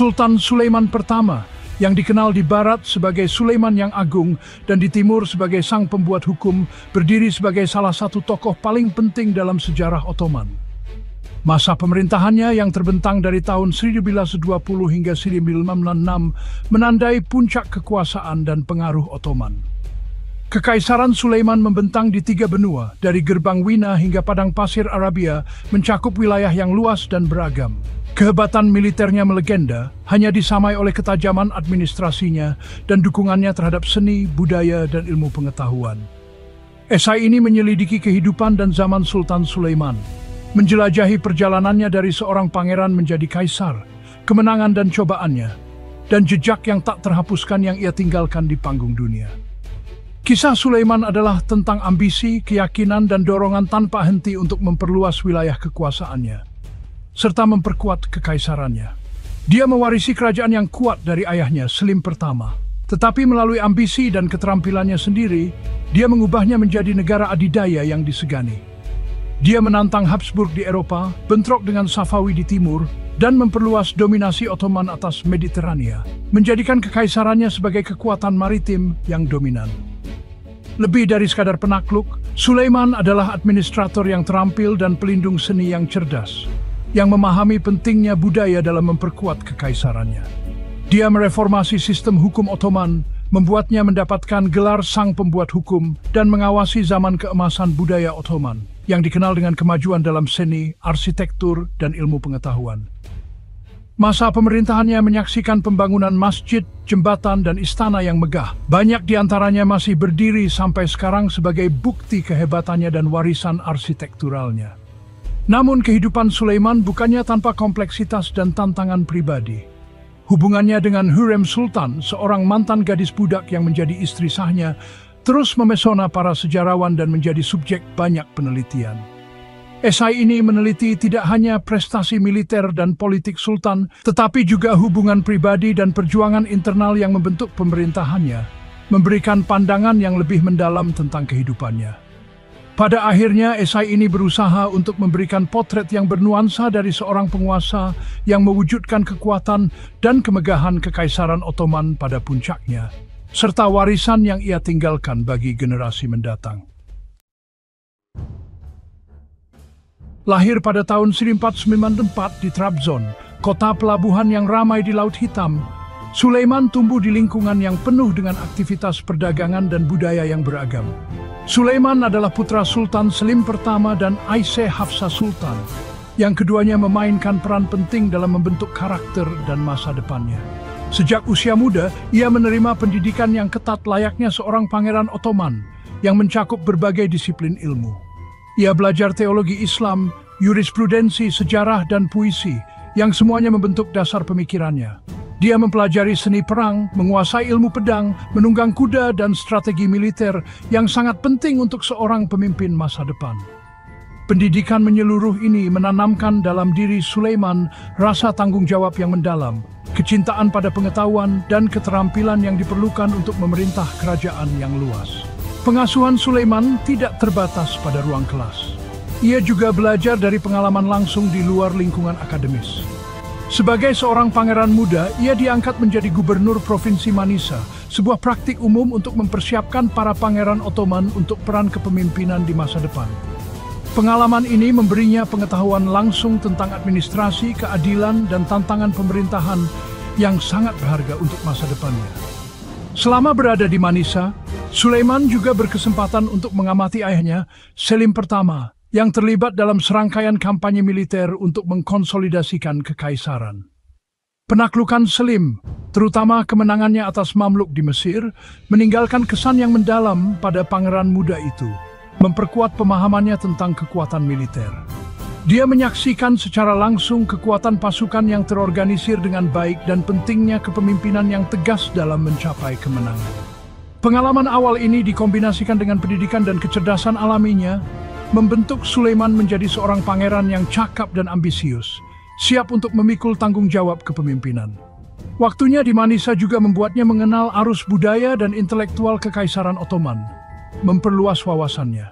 Sultan Sulaiman pertama, yang dikenal di barat sebagai Sulaiman yang Agung dan di timur sebagai sang pembuat hukum, berdiri sebagai salah satu tokoh paling penting dalam sejarah Ottoman. Masa pemerintahannya yang terbentang dari tahun 1920 hingga 1906 menandai puncak kekuasaan dan pengaruh Ottoman. Kekaisaran Sulaiman membentang di 3 benua, dari Gerbang Wina hingga Padang Pasir Arabia, mencakup wilayah yang luas dan beragam. Kehebatan militernya melegenda, hanya disamai oleh ketajaman administrasinya dan dukungannya terhadap seni, budaya, dan ilmu pengetahuan. Esai ini menyelidiki kehidupan dan zaman Sultan Sulaiman, menjelajahi perjalanannya dari seorang pangeran menjadi kaisar, kemenangan dan cobaannya, dan jejak yang tak terhapuskan yang ia tinggalkan di panggung dunia. Kisah Sulaiman adalah tentang ambisi, keyakinan, dan dorongan tanpa henti untuk memperluas wilayah kekuasaannya, serta memperkuat kekaisarannya. Dia mewarisi kerajaan yang kuat dari ayahnya, Selim pertama. Tetapi melalui ambisi dan keterampilannya sendiri, dia mengubahnya menjadi negara adidaya yang disegani. Dia menantang Habsburg di Eropa, bentrok dengan Safawi di timur, dan memperluas dominasi Ottoman atas Mediterania, menjadikan kekaisarannya sebagai kekuatan maritim yang dominan. Lebih dari sekadar penakluk, Sulaiman adalah administrator yang terampil dan pelindung seni yang cerdas, yang memahami pentingnya budaya dalam memperkuat kekaisarannya. Dia mereformasi sistem hukum Ottoman, membuatnya mendapatkan gelar sang pembuat hukum, dan mengawasi zaman keemasan budaya Ottoman, yang dikenal dengan kemajuan dalam seni, arsitektur, dan ilmu pengetahuan. Masa pemerintahannya menyaksikan pembangunan masjid, jembatan, dan istana yang megah. Banyak di antaranya masih berdiri sampai sekarang sebagai bukti kehebatannya dan warisan arsitekturalnya. Namun kehidupan Sulaiman bukannya tanpa kompleksitas dan tantangan pribadi. Hubungannya dengan Hürrem Sultan, seorang mantan gadis budak yang menjadi istri sahnya, terus memesona para sejarawan dan menjadi subjek banyak penelitian. Esai ini meneliti tidak hanya prestasi militer dan politik Sultan, tetapi juga hubungan pribadi dan perjuangan internal yang membentuk pemerintahannya, memberikan pandangan yang lebih mendalam tentang kehidupannya. Pada akhirnya, esai ini berusaha untuk memberikan potret yang bernuansa dari seorang penguasa yang mewujudkan kekuatan dan kemegahan Kekaisaran Ottoman pada puncaknya, serta warisan yang ia tinggalkan bagi generasi mendatang. Lahir pada tahun 1494 di Trabzon, kota pelabuhan yang ramai di Laut Hitam, Sulaiman tumbuh di lingkungan yang penuh dengan aktivitas perdagangan dan budaya yang beragam. Sulaiman adalah putra Sultan Selim pertama dan Aisyah Hafsah Sultan, yang keduanya memainkan peran penting dalam membentuk karakter dan masa depannya. Sejak usia muda, ia menerima pendidikan yang ketat layaknya seorang pangeran Ottoman yang mencakup berbagai disiplin ilmu. Ia belajar teologi Islam, jurisprudensi, sejarah, dan puisi, yang semuanya membentuk dasar pemikirannya. Dia mempelajari seni perang, menguasai ilmu pedang, menunggang kuda, dan strategi militer yang sangat penting untuk seorang pemimpin masa depan. Pendidikan menyeluruh ini menanamkan dalam diri Sulaiman rasa tanggung jawab yang mendalam, kecintaan pada pengetahuan, dan keterampilan yang diperlukan untuk memerintah kerajaan yang luas. Pengasuhan Sulaiman tidak terbatas pada ruang kelas. Ia juga belajar dari pengalaman langsung di luar lingkungan akademis. Sebagai seorang pangeran muda, ia diangkat menjadi gubernur Provinsi Manisa, sebuah praktik umum untuk mempersiapkan para pangeran Ottoman untuk peran kepemimpinan di masa depan. Pengalaman ini memberinya pengetahuan langsung tentang administrasi, keadilan, dan tantangan pemerintahan yang sangat berharga untuk masa depannya. Selama berada di Manisa, Sulaiman juga berkesempatan untuk mengamati ayahnya, Selim pertama, yang terlibat dalam serangkaian kampanye militer untuk mengkonsolidasikan kekaisaran. Penaklukan Selim, terutama kemenangannya atas Mamluk di Mesir, meninggalkan kesan yang mendalam pada pangeran muda itu, memperkuat pemahamannya tentang kekuatan militer. Dia menyaksikan secara langsung kekuatan pasukan yang terorganisir dengan baik dan pentingnya kepemimpinan yang tegas dalam mencapai kemenangan. Pengalaman awal ini dikombinasikan dengan pendidikan dan kecerdasan alaminya, membentuk Sulaiman menjadi seorang pangeran yang cakap dan ambisius, siap untuk memikul tanggung jawab kepemimpinan. Waktunya di Manisa juga membuatnya mengenal arus budaya dan intelektual Kekaisaran Ottoman, memperluas wawasannya.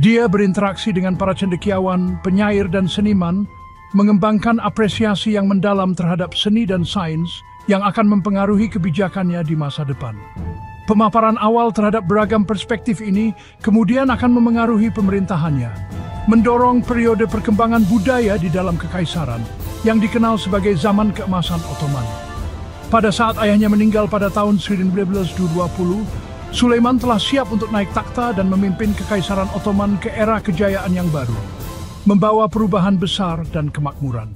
Dia berinteraksi dengan para cendekiawan, penyair, dan seniman, mengembangkan apresiasi yang mendalam terhadap seni dan sains yang akan mempengaruhi kebijakannya di masa depan. Pemaparan awal terhadap beragam perspektif ini kemudian akan memengaruhi pemerintahannya, mendorong periode perkembangan budaya di dalam kekaisaran yang dikenal sebagai zaman keemasan Ottoman. Pada saat ayahnya meninggal pada tahun 1920, Sulaiman telah siap untuk naik takhta dan memimpin kekaisaran Ottoman ke era kejayaan yang baru, membawa perubahan besar dan kemakmuran.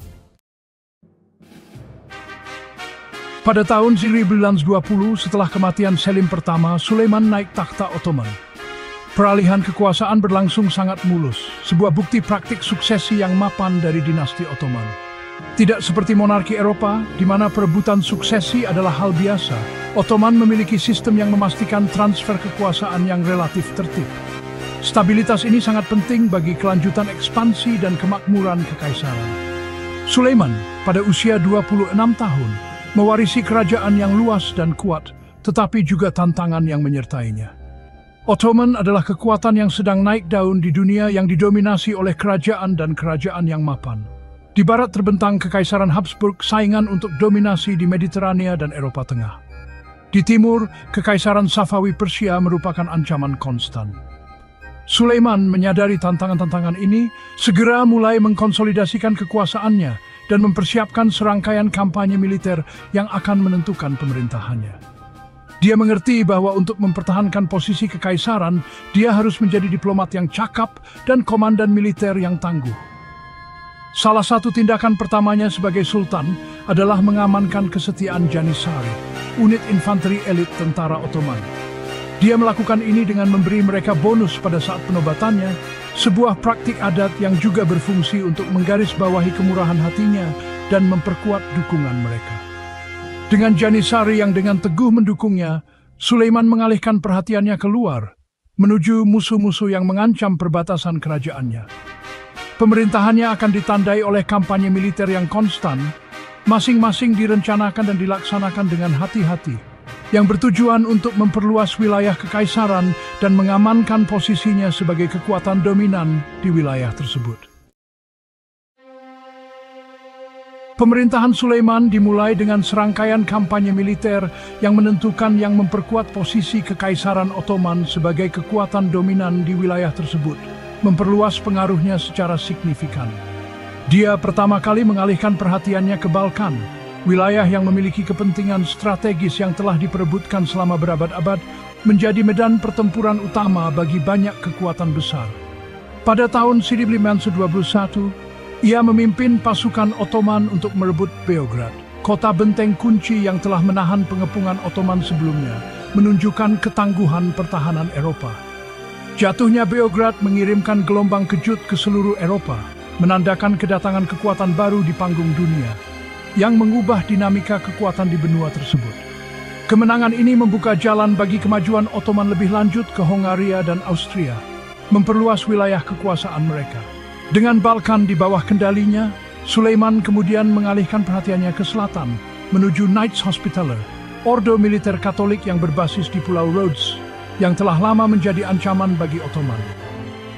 Pada tahun 1920, setelah kematian Selim pertama, Sulaiman naik takhta Ottoman. Peralihan kekuasaan berlangsung sangat mulus, sebuah bukti praktik suksesi yang mapan dari dinasti Ottoman. Tidak seperti monarki Eropa, di mana perebutan suksesi adalah hal biasa, Ottoman memiliki sistem yang memastikan transfer kekuasaan yang relatif tertib. Stabilitas ini sangat penting bagi kelanjutan ekspansi dan kemakmuran kekaisaran. Sulaiman, pada usia 26 tahun, mewarisi kerajaan yang luas dan kuat, tetapi juga tantangan yang menyertainya. Ottoman adalah kekuatan yang sedang naik daun di dunia yang didominasi oleh kerajaan dan kerajaan yang mapan. Di barat terbentang Kekaisaran Habsburg, saingan untuk dominasi di Mediterania dan Eropa Tengah. Di timur, Kekaisaran Safawi Persia merupakan ancaman konstan. Sulaiman menyadari tantangan-tantangan ini, segera mulai mengkonsolidasikan kekuasaannya dan mempersiapkan serangkaian kampanye militer yang akan menentukan pemerintahannya. Dia mengerti bahwa untuk mempertahankan posisi kekaisaran, dia harus menjadi diplomat yang cakap dan komandan militer yang tangguh. Salah satu tindakan pertamanya sebagai sultan adalah mengamankan kesetiaan Janissary, unit infanteri elit tentara Ottoman. Dia melakukan ini dengan memberi mereka bonus pada saat penobatannya, sebuah praktik adat yang juga berfungsi untuk menggarisbawahi kemurahan hatinya dan memperkuat dukungan mereka. Dengan Janissary yang dengan teguh mendukungnya, Sulaiman mengalihkan perhatiannya keluar, menuju musuh-musuh yang mengancam perbatasan kerajaannya. Pemerintahannya akan ditandai oleh kampanye militer yang konstan, masing-masing direncanakan dan dilaksanakan dengan hati-hati, yang bertujuan untuk memperluas wilayah kekaisaran dan mengamankan posisinya sebagai kekuatan dominan di wilayah tersebut. Pemerintahan Sulaiman dimulai dengan serangkaian kampanye militer yang menentukan yang memperkuat posisi Kekaisaran Ottoman sebagai kekuatan dominan di wilayah tersebut, memperluas pengaruhnya secara signifikan. Dia pertama kali mengalihkan perhatiannya ke Balkan, wilayah yang memiliki kepentingan strategis yang telah diperebutkan selama berabad-abad, menjadi medan pertempuran utama bagi banyak kekuatan besar. Pada tahun 1921, ia memimpin pasukan Ottoman untuk merebut Beograd, kota benteng kunci yang telah menahan pengepungan Ottoman sebelumnya, menunjukkan ketangguhan pertahanan Eropa. Jatuhnya Beograd mengirimkan gelombang kejut ke seluruh Eropa, menandakan kedatangan kekuatan baru di panggung dunia, yang mengubah dinamika kekuatan di benua tersebut. Kemenangan ini membuka jalan bagi kemajuan Ottoman lebih lanjut ke Hongaria dan Austria, memperluas wilayah kekuasaan mereka. Dengan Balkan di bawah kendalinya, Sulaiman kemudian mengalihkan perhatiannya ke selatan, menuju Knights Hospitaller, ordo militer Katolik yang berbasis di Pulau Rhodes, yang telah lama menjadi ancaman bagi Ottoman.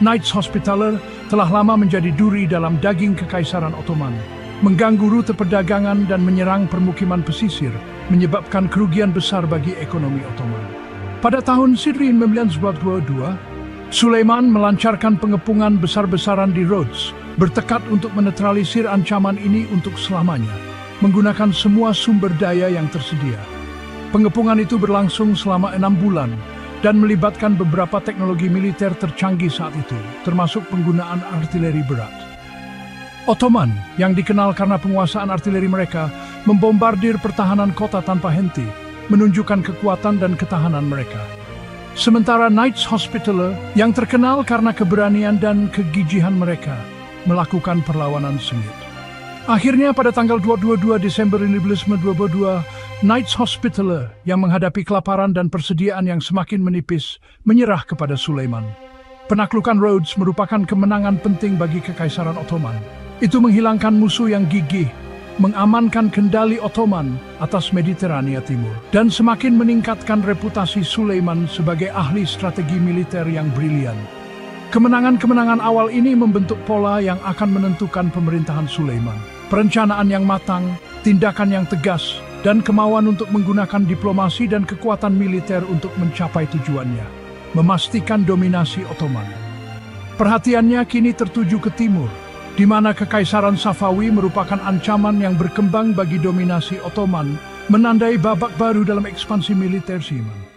Knights Hospitaller telah lama menjadi duri dalam daging Kekaisaran Ottoman, mengganggu rute perdagangan dan menyerang permukiman pesisir, menyebabkan kerugian besar bagi ekonomi Ottoman. Pada tahun 1922, Sulaiman melancarkan pengepungan besar-besaran di Rhodes, bertekad untuk menetralisir ancaman ini untuk selamanya, menggunakan semua sumber daya yang tersedia. Pengepungan itu berlangsung selama 6 bulan dan melibatkan beberapa teknologi militer tercanggih saat itu, termasuk penggunaan artileri berat. Ottoman, yang dikenal karena penguasaan artileri mereka, membombardir pertahanan kota tanpa henti, menunjukkan kekuatan dan ketahanan mereka. Sementara Knights Hospitaller, yang terkenal karena keberanian dan kegigihan mereka, melakukan perlawanan sengit. Akhirnya pada tanggal 22 Desember 1922, Knights Hospitaller yang menghadapi kelaparan dan persediaan yang semakin menipis, menyerah kepada Sulaiman. Penaklukan Rhodes merupakan kemenangan penting bagi Kekaisaran Ottoman. Itu menghilangkan musuh yang gigih, mengamankan kendali Ottoman atas Mediterania Timur, dan semakin meningkatkan reputasi Sulaiman sebagai ahli strategi militer yang brilian. Kemenangan-kemenangan awal ini membentuk pola yang akan menentukan pemerintahan Sulaiman. Perencanaan yang matang, tindakan yang tegas, dan kemauan untuk menggunakan diplomasi dan kekuatan militer untuk mencapai tujuannya, memastikan dominasi Ottoman. Perhatiannya kini tertuju ke timur, di mana Kekaisaran Safawi merupakan ancaman yang berkembang bagi dominasi Ottoman, menandai babak baru dalam ekspansi militer Syiman.